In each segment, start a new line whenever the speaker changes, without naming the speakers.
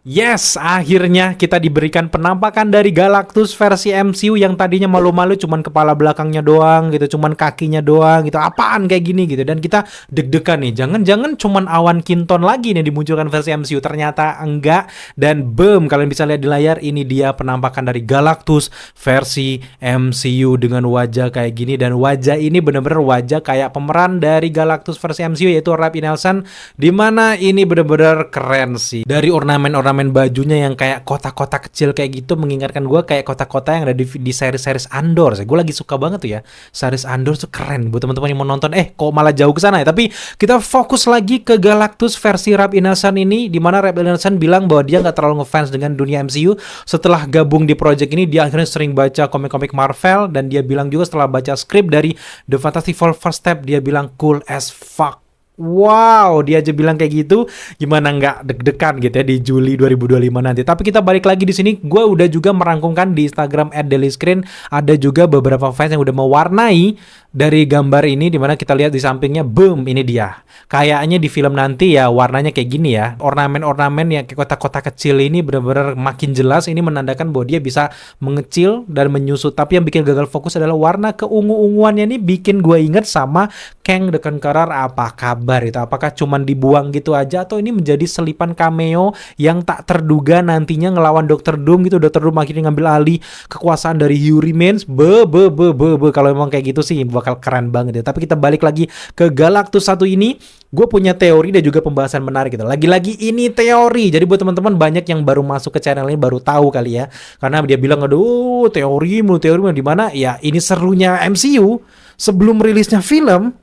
Yes, akhirnya kita diberikan penampakan dari Galactus versi MCU yang tadinya malu-malu cuman kepala belakangnya doang gitu, cuman kakinya doang gitu. Apaan kayak gini gitu. Dan kita deg-degan nih, jangan-jangan cuman awan Kinton lagi nih dimunculkan versi MCU. Ternyata enggak. Dan boom, kalian bisa lihat di layar, ini dia penampakan dari Galactus versi MCU dengan wajah kayak gini. Dan wajah ini bener-bener wajah kayak pemeran dari Galactus versi MCU, yaitu Rabbi Nelson, dimana ini bener-bener keren sih. Dari ornamen-ornamen bajunya yang kayak kotak-kotak kecil kayak gitu mengingatkan gue kayak kotak-kotak yang ada di series-series Andor. Gue lagi suka banget tuh ya, series Andor tuh keren buat teman-teman yang mau nonton. Kok malah jauh ke sana ya. Tapi kita fokus lagi ke Galactus versi Rabbi Nelson ini, dimana Rabbi Nelson bilang bahwa dia nggak terlalu ngefans dengan dunia MCU. Setelah gabung di project ini, dia akhirnya sering baca komik-komik Marvel, dan dia bilang juga setelah baca skrip dari The Fantastic Four First Step, dia bilang cool as fuck. Wow, dia aja bilang kayak gitu, gimana nggak deg-degan gitu ya di Juli 2025 nanti. Tapi kita balik lagi di sini, gue udah juga merangkumkan di Instagram @dailyscreen, ada juga beberapa fans yang udah mewarnai dari gambar ini, dimana kita lihat di sampingnya, boom, ini dia. Kayaknya di film nanti ya warnanya kayak gini ya, ornamen-ornamen yang kayak kotak-kotak kecil ini benar-benar makin jelas. Ini menandakan bahwa dia bisa mengecil dan menyusut. Tapi yang bikin gagal fokus adalah warna keungu-unguannya ini, bikin gue inget sama Kang the Conqueror. Apa kabar itu? Apakah cuman dibuang gitu aja, atau ini menjadi selipan cameo yang tak terduga nantinya ngelawan Dr. Doom gitu. Dr. Doom akhirnya ngambil alih kekuasaan dari Hugh Remains. Kalau emang kayak gitu sih bakal keren banget ya. Tapi kita balik lagi ke Galactus 1 ini. Gue punya teori dan juga pembahasan menarik gitu. Lagi-lagi ini teori. Jadi buat teman-teman banyak yang baru masuk ke channel ini baru tahu kali ya. Karena dia bilang, aduh teori di mana? Ya ini serunya MCU sebelum rilisnya film.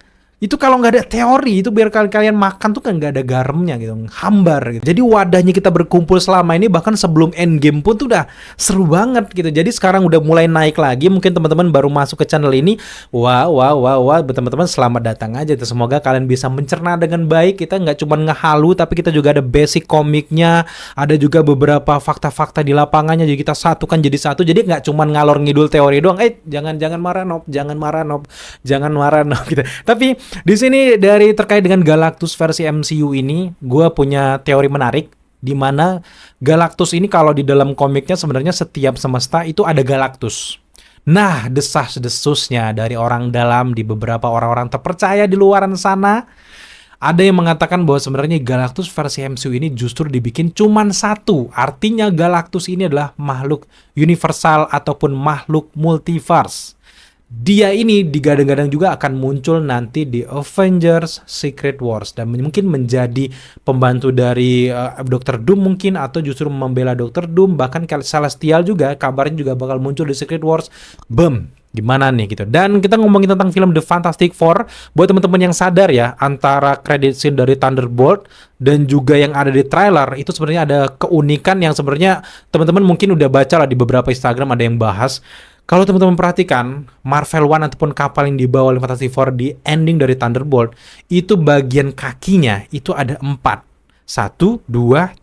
Itu kalau nggak ada teori, itu biar kalian makan tuh kan nggak ada garamnya gitu, hambar gitu. Jadi wadahnya kita berkumpul selama ini, bahkan sebelum Endgame pun tuh udah seru banget gitu. Jadi sekarang udah mulai naik lagi. Mungkin teman-teman baru masuk ke channel ini, wah, teman-teman selamat datang aja. Semoga kalian bisa mencerna dengan baik. Kita nggak cuma ngehalu, tapi kita juga ada basic komiknya, ada juga beberapa fakta-fakta di lapangannya. Jadi kita satukan jadi satu. Jadi nggak cuma ngalor ngidul teori doang. Jangan marah Nop gitu. Tapi di sini dari terkait dengan Galactus versi MCU ini, gue punya teori menarik, di mana Galactus ini kalau di dalam komiknya sebenarnya setiap semesta itu ada Galactus. Nah, desas-desusnya dari orang dalam, di beberapa orang-orang terpercaya di luaran sana, ada yang mengatakan bahwa sebenarnya Galactus versi MCU ini justru dibikin cuman satu. Artinya Galactus ini adalah makhluk universal ataupun makhluk multiverse. Dia ini digadang-gadang juga akan muncul nanti di Avengers Secret Wars dan mungkin menjadi pembantu dari Dr. Doom mungkin, atau justru membela Dr. Doom. Bahkan Celestial juga kabarnya juga bakal muncul di Secret Wars. Boom, gimana nih gitu. Dan kita ngomongin tentang film The Fantastic Four, buat teman-teman yang sadar ya, antara credit scene dari Thunderbolt dan juga yang ada di trailer itu sebenarnya ada keunikan yang sebenarnya teman-teman mungkin udah baca lah di beberapa Instagram, ada yang bahas. Kalau teman-teman perhatikan, Marvel One ataupun kapal yang dibawa oleh Fantastic Four di ending dari Thunderbolt, itu bagian kakinya itu ada 4. 1, 2,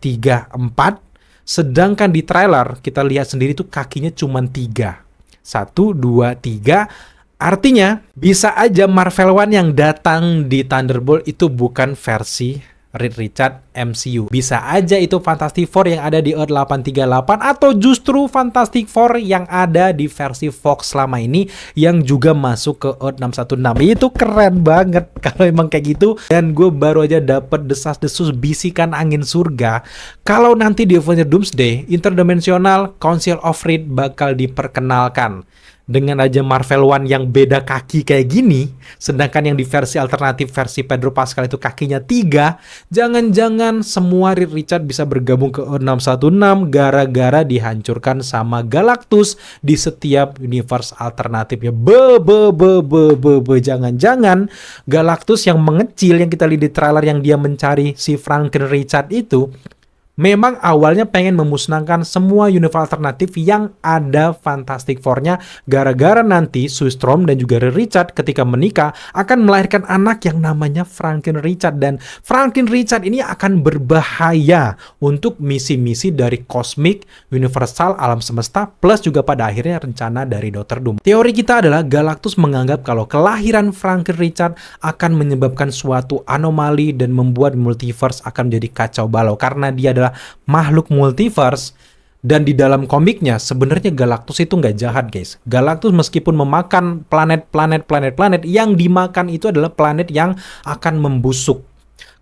3, 4. Sedangkan di trailer kita lihat sendiri tuh kakinya cuma 3. 1, 2, 3. Artinya bisa aja Marvel One yang datang di Thunderbolt itu bukan versi Reed Richards MCU. Bisa aja itu Fantastic Four yang ada di Earth 838, atau justru Fantastic Four yang ada di versi Fox selama ini yang juga masuk ke Earth 616. Itu keren banget kalau emang kayak gitu. Dan gue baru aja dapat desas-desus bisikan angin surga kalau nanti di Avengers Doomsday Interdimensional Council of Reed bakal diperkenalkan. Dengan aja Marvel One yang beda kaki kayak gini, sedangkan yang di versi alternatif versi Pedro Pascal itu kakinya 3, jangan-jangan semua Reed Richards bisa bergabung ke 616 gara-gara dihancurkan sama Galactus di setiap universe alternatifnya. Jangan-jangan Galactus yang mengecil yang kita lihat di trailer yang dia mencari si Franklin Richards itu memang awalnya pengen memusnahkan semua universe alternatif yang ada Fantastic Four-nya, gara-gara nanti Sue Storm dan juga Richard ketika menikah akan melahirkan anak yang namanya Franklin Richard. Dan Franklin Richard ini akan berbahaya untuk misi-misi dari kosmik, universal, alam semesta, plus juga pada akhirnya rencana dari Dr. Doom. Teori kita adalah Galactus menganggap kalau kelahiran Franklin Richard akan menyebabkan suatu anomali dan membuat multiverse akan menjadi kacau balau, karena dia adalah adalah makhluk multiverse. Dan di dalam komiknya sebenarnya Galactus itu nggak jahat, guys. Galactus meskipun memakan planet, yang dimakan itu adalah planet yang akan membusuk.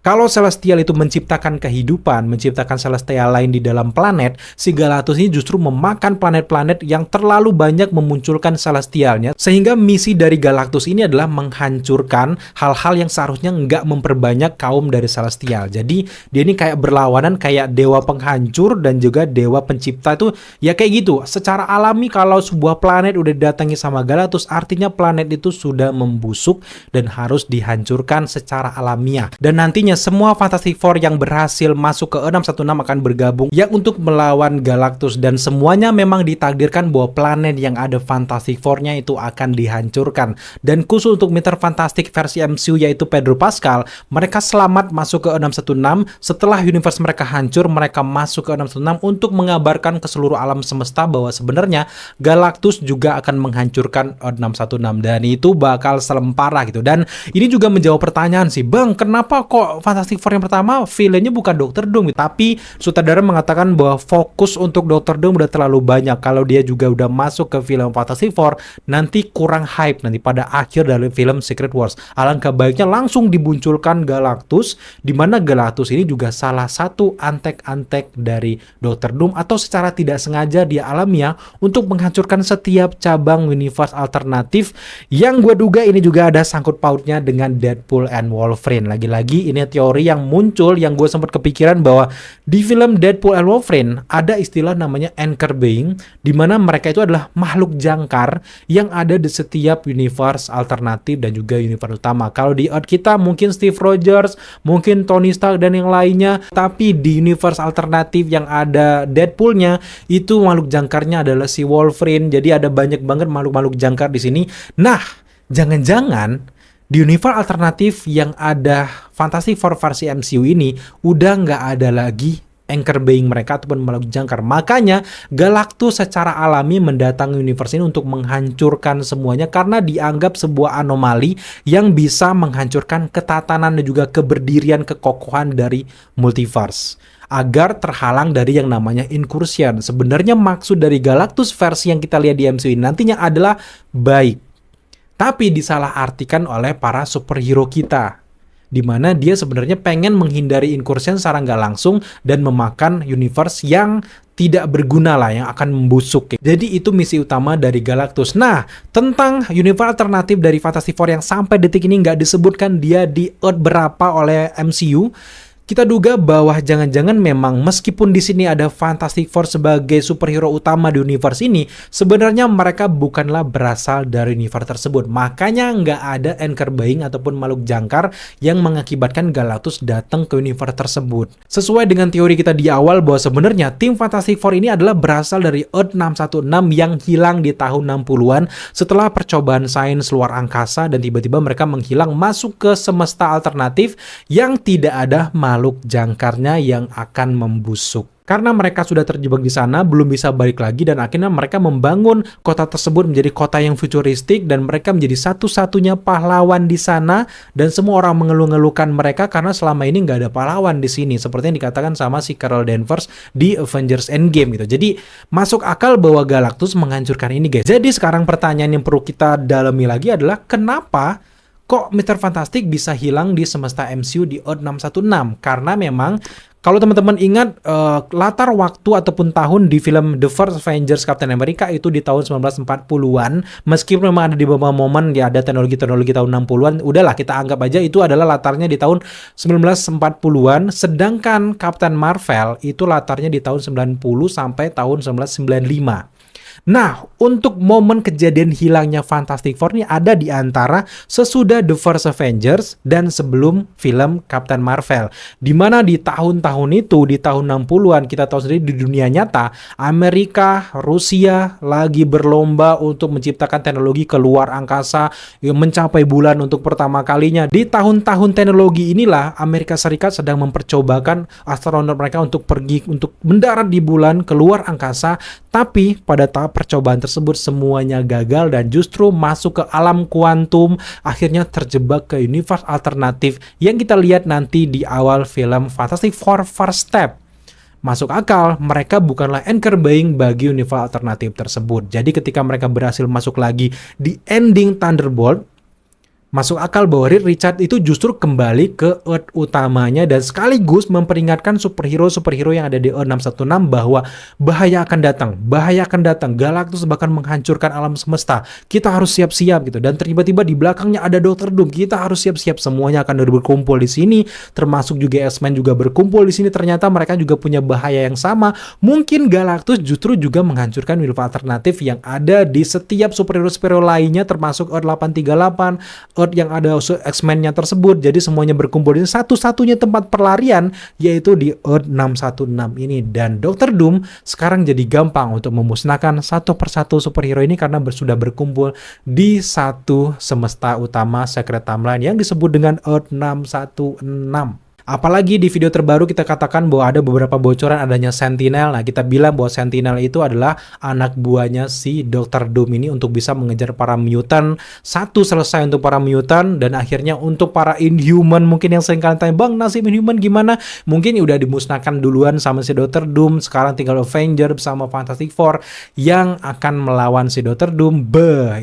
Kalau Celestial itu menciptakan kehidupan, menciptakan Celestial lain di dalam planet, si Galactus ini justru memakan planet-planet yang terlalu banyak memunculkan Celestialnya, sehingga misi dari Galactus ini adalah menghancurkan hal-hal yang seharusnya nggak memperbanyak kaum dari Celestial. Jadi dia ini kayak berlawanan, kayak dewa penghancur dan juga dewa pencipta itu ya kayak gitu. Secara alami kalau sebuah planet udah didatangi sama Galactus, artinya planet itu sudah membusuk dan harus dihancurkan secara alamiah. Dan nantinya semua Fantastic Four yang berhasil masuk ke 616 akan bergabung yang untuk melawan Galactus, dan semuanya memang ditakdirkan bahwa planet yang ada Fantastic Four-nya itu akan dihancurkan. Dan khusus untuk Mr. Fantastic versi MCU yaitu Pedro Pascal, mereka selamat masuk ke 616. Setelah universe mereka hancur, mereka masuk ke 616 untuk mengabarkan ke seluruh alam semesta bahwa sebenarnya Galactus juga akan menghancurkan 616, dan itu bakal serem parah gitu. Dan ini juga menjawab pertanyaan sih, Bang, kenapa kok Fantastic Four yang pertama villainnya bukan Dr. Doom, tapi sutradara mengatakan bahwa fokus untuk Dr. Doom udah terlalu banyak. Kalau dia juga udah masuk ke film Fantastic Four, nanti kurang hype nanti pada akhir dari film Secret Wars. Alangkah baiknya langsung dimunculkan Galactus, di mana Galactus ini juga salah satu antek-antek dari Dr. Doom, atau secara tidak sengaja dia alamiah untuk menghancurkan setiap cabang universe alternatif, yang gue duga ini juga ada sangkut pautnya dengan Deadpool and Wolverine. Lagi-lagi ini teori yang muncul, yang gue sempat kepikiran bahwa di film Deadpool and Wolverine ada istilah namanya anchor being, di mana mereka itu adalah makhluk jangkar yang ada di setiap universe alternatif dan juga universe utama. Kalau di Earth kita mungkin Steve Rogers, mungkin Tony Stark dan yang lainnya, tapi di universe alternatif yang ada Deadpoolnya itu makhluk jangkarnya adalah si Wolverine. Jadi ada banyak banget makhluk-makhluk jangkar di sini. Nah, jangan-jangan di universe alternatif yang ada Fantastic Four versi MCU ini udah nggak ada lagi anchor being mereka ataupun makhluk jangkar. Makanya Galactus secara alami mendatangi universe ini untuk menghancurkan semuanya, karena dianggap sebuah anomali yang bisa menghancurkan ketatanan dan juga keberdirian kekokohan dari multiverse, agar terhalang dari yang namanya incursion. Sebenarnya maksud dari Galactus versi yang kita lihat di MCU ini nantinya adalah baik, tapi disalahartikan oleh para superhero kita, di mana dia sebenarnya pengen menghindari incursion secara nggak langsung dan memakan universe yang tidak berguna lah, yang akan membusuk. Jadi itu misi utama dari Galactus. Nah, tentang universe alternatif dari Fantastic Four yang sampai detik ini nggak disebutkan dia di Earth berapa oleh MCU, kita duga bahwa jangan-jangan memang meskipun di sini ada Fantastic Four sebagai superhero utama di universe ini, sebenarnya mereka bukanlah berasal dari universe tersebut. Makanya nggak ada anchor being ataupun makhluk jangkar yang mengakibatkan Galactus datang ke universe tersebut. Sesuai dengan teori kita di awal bahwa sebenarnya tim Fantastic Four ini adalah berasal dari Earth 616 yang hilang di tahun 60-an setelah percobaan sains luar angkasa, dan tiba-tiba mereka menghilang masuk ke semesta alternatif yang tidak ada makhluk jangkarnya yang akan membusuk. Karena mereka sudah terjebak di sana, belum bisa balik lagi, dan akhirnya mereka membangun kota tersebut menjadi kota yang futuristik, dan mereka menjadi satu-satunya pahlawan di sana, dan semua orang mengeluh-ngeluhkan mereka karena selama ini nggak ada pahlawan di sini, seperti yang dikatakan sama si Carol Danvers di Avengers Endgame gitu. Jadi masuk akal bahwa Galactus menghancurkan ini, guys. Jadi sekarang pertanyaan yang perlu kita dalami lagi adalah kenapa kok Mr. Fantastic bisa hilang di semesta MCU di Earth 616? Karena memang kalau teman-teman ingat latar waktu ataupun tahun di film The First Avengers Captain America itu di tahun 1940-an, meskipun memang ada di beberapa momen ya ada teknologi-teknologi tahun 60-an, udahlah kita anggap aja itu adalah latarnya di tahun 1940-an, sedangkan Captain Marvel itu latarnya di tahun 90 sampai tahun 1995. Nah, untuk momen kejadian hilangnya Fantastic Four ini ada di antara sesudah The First Avengers dan sebelum film Captain Marvel. Di mana di tahun-tahun itu, di tahun 60-an, kita tahu sendiri di dunia nyata, Amerika, Rusia lagi berlomba untuk menciptakan teknologi ke luar angkasa, mencapai bulan untuk pertama kalinya. Di tahun-tahun teknologi inilah Amerika Serikat sedang mempercobakan astronot mereka untuk pergi, untuk mendarat di bulan, ke luar angkasa, tapi pada tahap percobaan tersebut semuanya gagal dan justru masuk ke alam kuantum, akhirnya terjebak ke universe alternatif yang kita lihat nanti di awal film Fantastic Four First Step. masuk akal, mereka bukanlah anchor buying bagi universe alternatif tersebut. Jadi ketika mereka berhasil masuk lagi di ending Thunderbolt, masuk akal bahwa Reed Richards itu justru kembali ke Earth utamanya dan sekaligus memperingatkan superhero-superhero yang ada di Earth 616 bahwa bahaya akan datang, Galactus bahkan menghancurkan alam semesta. Kita harus siap-siap gitu. Dan tiba-tiba di belakangnya ada Dr. Doom. Kita harus siap-siap, semuanya akan berkumpul di sini, termasuk juga X-Men juga berkumpul di sini. Ternyata mereka juga punya bahaya yang sama. Mungkin Galactus justru juga menghancurkan universe alternatif yang ada di setiap superhero-superhero lainnya, termasuk Earth 838, Earth yang ada X-Men-nya tersebut. Jadi semuanya berkumpul di satu-satunya tempat perlarian, yaitu di Earth 616 ini. Dan Dr. Doom sekarang jadi gampang untuk memusnahkan satu persatu superhero ini karena sudah berkumpul di satu semesta utama Secret Timeline yang disebut dengan Earth 616. Apalagi di video terbaru kita katakan bahwa ada beberapa bocoran adanya Sentinel. Nah, kita bilang bahwa Sentinel itu adalah anak buahnya si Dr. Doom ini untuk bisa mengejar para mutant. Satu selesai untuk para mutant dan akhirnya untuk para Inhuman. Mungkin yang sering kalian tanya, "Bang, nasib Inhuman gimana?" Mungkin udah dimusnahkan duluan sama si Dr. Doom. Sekarang tinggal Avenger bersama Fantastic Four yang akan melawan si Dr. Doom.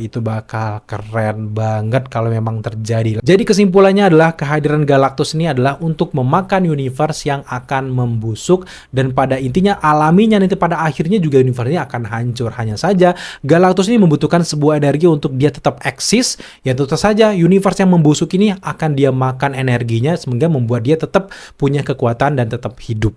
Itu bakal keren banget kalau memang terjadi. Jadi kesimpulannya adalah kehadiran Galactus ini adalah untuk memakan universe yang akan membusuk dan pada intinya alaminya nanti pada akhirnya juga universe ini akan hancur. Hanya saja Galactus ini membutuhkan sebuah energi untuk dia tetap eksis, ya tentu saja universe yang membusuk ini akan dia makan energinya sehingga membuat dia tetap punya kekuatan dan tetap hidup.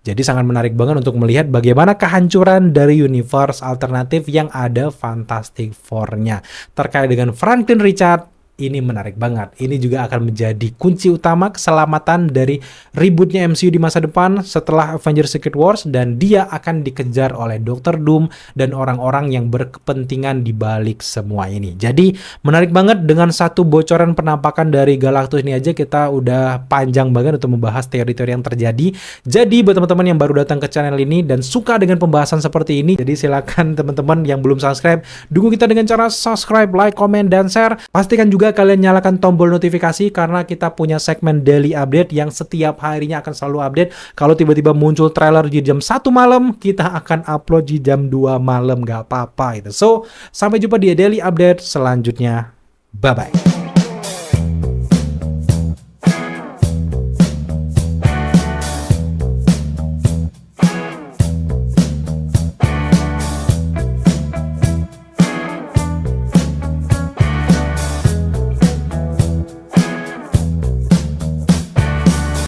Jadi sangat menarik banget untuk melihat bagaimana kehancuran dari universe alternatif yang ada Fantastic Four-nya. Terkait dengan Franklin Richards, ini menarik banget. Ini juga akan menjadi kunci utama keselamatan dari rebootnya MCU di masa depan setelah Avengers Secret Wars, dan dia akan dikejar oleh Dr. Doom dan orang-orang yang berkepentingan di balik semua ini. Jadi menarik banget, dengan satu bocoran penampakan dari Galactus ini aja kita udah panjang banget untuk membahas teori-teori yang terjadi. Jadi buat teman-teman yang baru datang ke channel ini dan suka dengan pembahasan seperti ini, jadi silakan teman-teman yang belum subscribe, dukung kita dengan cara subscribe, like, komen, dan share. Pastikan juga kalian nyalakan tombol notifikasi karena kita punya segmen daily update yang setiap harinya akan selalu update. Kalau tiba-tiba muncul trailer di jam 1 malam, kita akan upload di jam 2 malam, gak apa-apa itu. So, sampai jumpa di daily update selanjutnya. Bye-bye.